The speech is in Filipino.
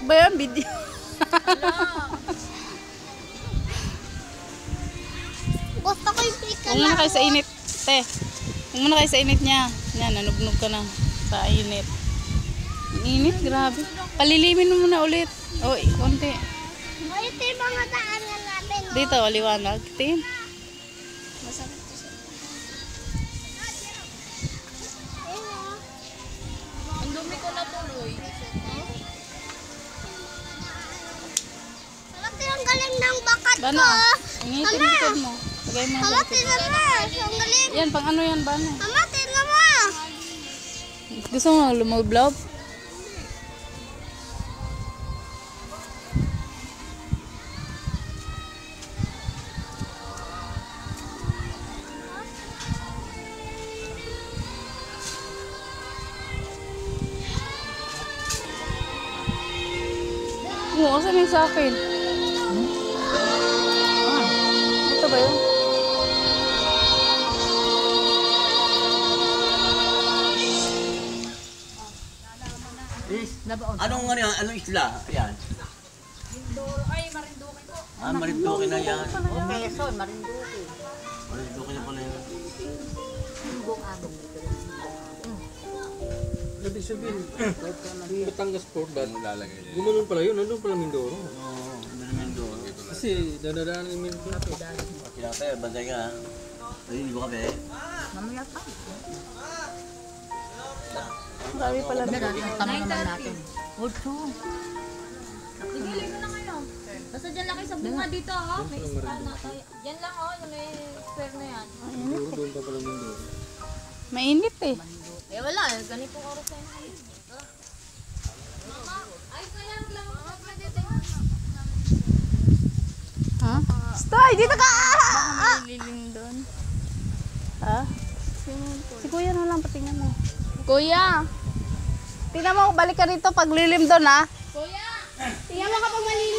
Ba yan, video? Gusto ko yung pika Huwag muna kayo sa init, te. Huwag muna kayo sa init niya. Yan, nanugnog ka na sa init. Ang init, grabe. Palilimin mo muna ulit. O, konti. ito yung mga daanan natin. Dito, liwanag. Tingin. Masakit to sa... Ang dumi ko na tuloy. Sarap yung galing ng bakat ko. Bana, ingitin likod mo. Lagay mo. Mama, tingnan mo. Ang galing. Yan, pang ano yan, Bana? Mama, tingnan mo. Gusto mo lumublob? Oo, asan yung sa akin? Ah, ito ba yun? Anong ano yan? Anong isla? Ayan. Ay, marindukin ko. Ah, Marinduque na yan. Quezon, marindukin. Marinduque na pala yan. Ibig sabihin, Batangas Port ba lalagay niya? Gumanon pala yun, nandun pala Mindoro. Oo, Mindoro. Kasi dadadaan yung Mindoro. Kinapay, bantay ka. Ayun, iba ka be. Mamaya pa. Marami pala na. Tama naman natin. Ocho. Tigilin mo na kayo. Basta dyan lang kayo sa bunga dito, ha? May ispan na tayo. Yan lang, oh. Yung may square na yan. Siguro doon pa pala Mindoro. Mainit eh. Eh, wala. Ganitong oras tayo na kayo. Ay, kaya lang ako dito. Ha? Stay! Dito ka! Lilim doon. Ha? Si Kuya na lang, patingnan mo. Kuya! Tingnan mo, balik ka rito pag lilim doon, ha? Kuya! Tingnan mo kapag malilim.